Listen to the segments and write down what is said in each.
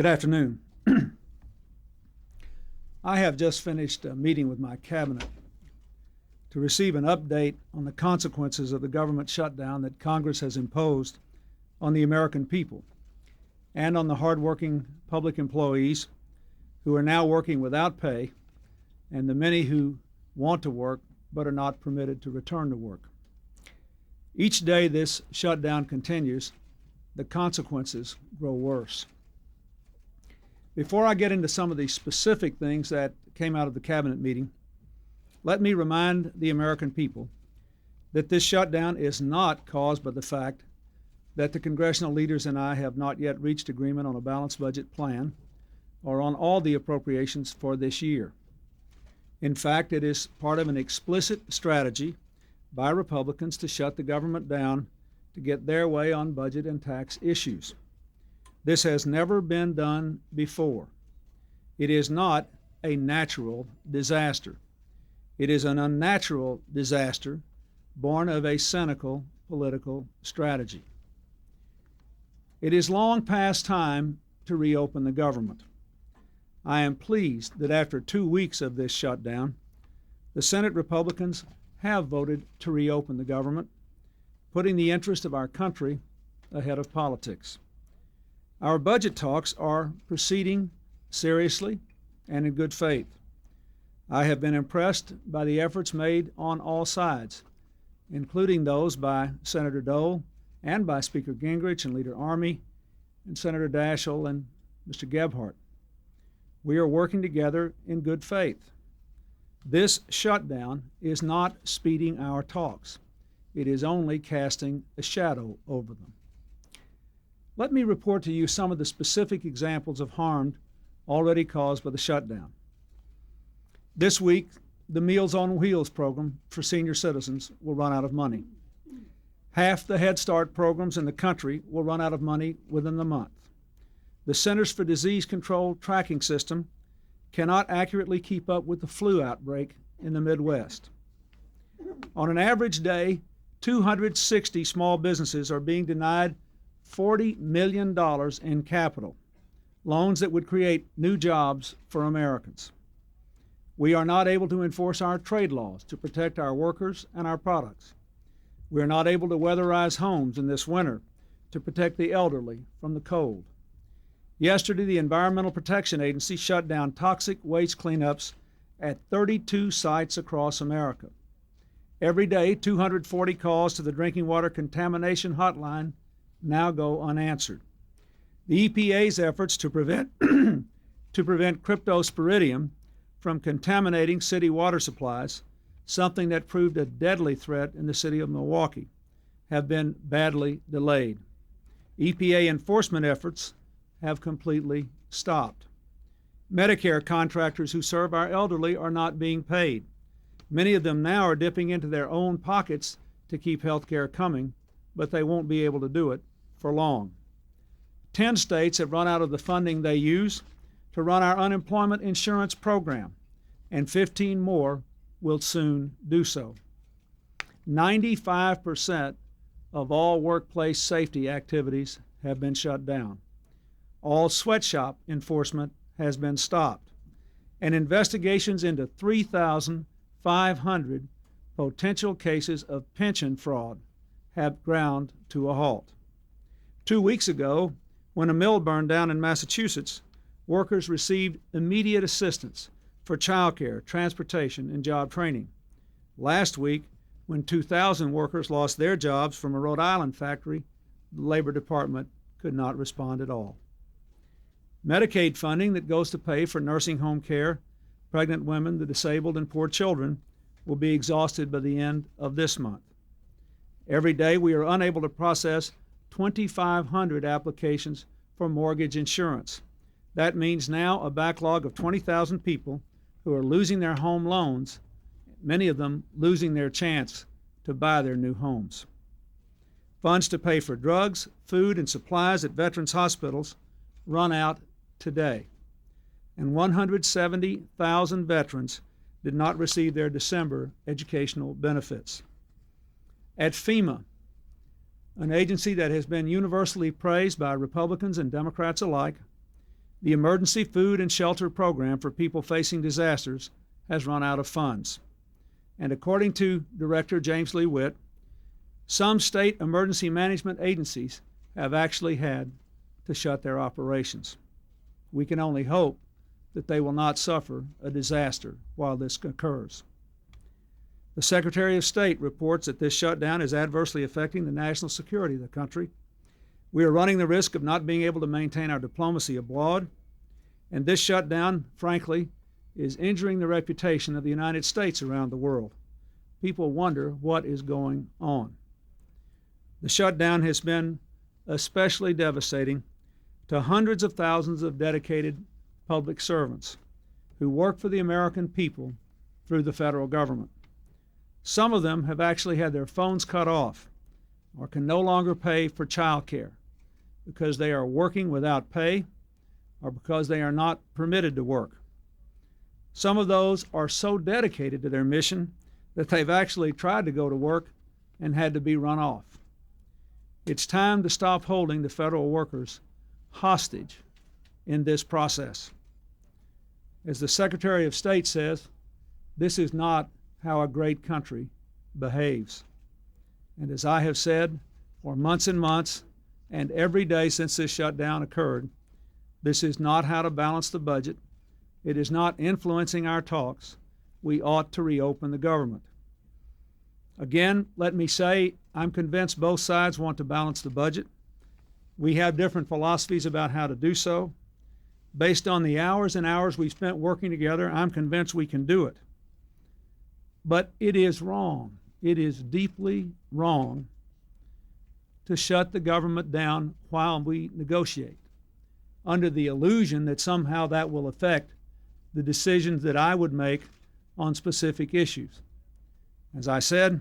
Good afternoon. I have just finished a meeting with my cabinet to receive an update on the consequences of the government shutdown that Congress has imposed on the American people and on the hardworking public employees who are now working without pay and the many who want to work but are not permitted to return to work. Each day this shutdown continues, the consequences grow worse. Before I get into some of the specific things that came out of the cabinet meeting, let me remind the American people that this shutdown is not caused by the fact that the congressional leaders and I have not yet reached agreement on a balanced budget plan or on all the appropriations for this year. In fact, it is part of an explicit strategy by Republicans to shut the government down to get their way on budget and tax issues. This has never been done before. It is not a natural disaster. It is an unnatural disaster born of a cynical political strategy. It is long past time to reopen the government. I am pleased that after 2 weeks of this shutdown, the Senate Republicans have voted to reopen the government, putting the interest of our country ahead of politics. Our budget talks are proceeding seriously and in good faith. I have been impressed by the efforts made on all sides, including those by Senator Dole and by Speaker Gingrich and Leader Armey and Senator Daschle and Mr. Gebhardt. We are working together in good faith. This shutdown is not speeding our talks. It is only casting a shadow over them. Let me report to you some of the specific examples of harm already caused by the shutdown. This week, the Meals on Wheels program for senior citizens will run out of money. Half the Head Start programs in the country will run out of money within the month. The Centers for Disease Control tracking system cannot accurately keep up with the flu outbreak in the Midwest. On an average day, 260 small businesses are being denied $40 million in capital, loans that would create new jobs for Americans. We are not able to enforce our trade laws to protect our workers and our products. We are not able to weatherize homes in this winter to protect the elderly from the cold. Yesterday, the Environmental Protection Agency shut down toxic waste cleanups at 32 sites across America. Every day, 240 calls to the Drinking Water Contamination Hotline now go unanswered. The EPA's efforts to prevent cryptosporidium from contaminating city water supplies, something that proved a deadly threat in the city of Milwaukee, have been badly delayed. EPA enforcement efforts have completely stopped. Medicare contractors who serve our elderly are not being paid. Many of them now are dipping into their own pockets to keep health care coming, but they won't be able to do it for long. 10 states have run out of the funding they use to run our unemployment insurance program, and 15 more will soon do so. 95% of all workplace safety activities have been shut down. All sweatshop enforcement has been stopped, and investigations into 3,500 potential cases of pension fraud have ground to a halt. 2 weeks ago, when a mill burned down in Massachusetts, workers received immediate assistance for childcare, transportation, and job training. Last week, when 2,000 workers lost their jobs from a Rhode Island factory, the Labor Department could not respond at all. Medicaid funding that goes to pay for nursing home care, pregnant women, the disabled, and poor children will be exhausted by the end of this month. Every day, we are unable to process 2,500 applications for mortgage insurance. That means now a backlog of 20,000 people who are losing their home loans, many of them losing their chance to buy their new homes. Funds to pay for drugs, food, and supplies at veterans' hospitals run out today. And 170,000 veterans did not receive their December educational benefits. At FEMA, an agency that has been universally praised by Republicans and Democrats alike, The Emergency Food and Shelter Program for people facing disasters has run out of funds. And according to Director James Lee Witt, some state emergency management agencies have actually had to shut their operations. We can only hope that they will not suffer a disaster while this occurs. The Secretary of State reports that this shutdown is adversely affecting the national security of the country. We are running the risk of not being able to maintain our diplomacy abroad, and this shutdown, frankly, is injuring the reputation of the United States around the world. People wonder what is going on. The shutdown has been especially devastating to hundreds of thousands of dedicated public servants who work for the American people through the federal government. Some of them have actually had their phones cut off or can no longer pay for child care because they are working without pay or because they are not permitted to work. Some of those are so dedicated to their mission that they've actually tried to go to work and had to be run off. It's time to stop holding the federal workers hostage in this process. As the Secretary of State says, this is not how a great country behaves. And as I have said for months and months, and every day since this shutdown occurred, this is not how to balance the budget. It is not influencing our talks. We ought to reopen the government. Again, let me say, I'm convinced both sides want to balance the budget. We have different philosophies about how to do so. Based on the hours and hours we spent working together, I'm convinced we can do it. But it is wrong. It is deeply wrong to shut the government down while we negotiate, under the illusion that somehow that will affect the decisions that I would make on specific issues. As I said,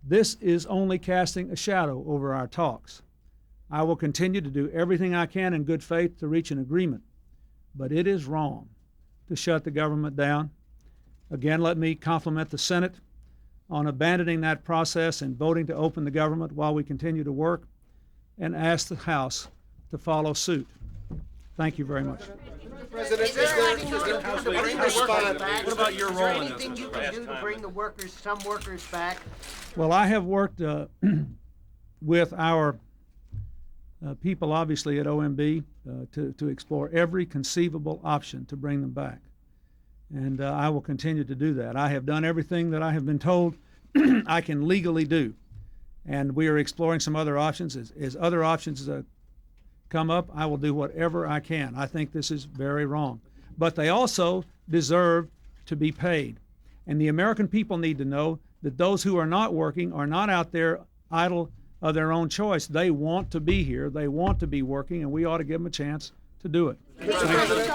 this is only casting a shadow over our talks. I will continue to do everything I can in good faith to reach an agreement, but it is wrong to shut the government down. Again, let me compliment the Senate on abandoning that process and voting to open the government while we continue to work, and ask the House to follow suit. Thank you very much. President, what about your role in this? Anything you can do to bring the workers, some workers back? Well, I have worked with our people, obviously, at OMB to explore every conceivable option to bring them back. And I will continue to do that. I have done everything that I have been told I can legally do. And we are exploring some other options. As other options come up, I will do whatever I can. I think this is very wrong. But they also deserve to be paid. And the American people need to know that those who are not working are not out there idle of their own choice. They want to be here. They want to be working, and we ought to give them a chance to do it. Mr. President,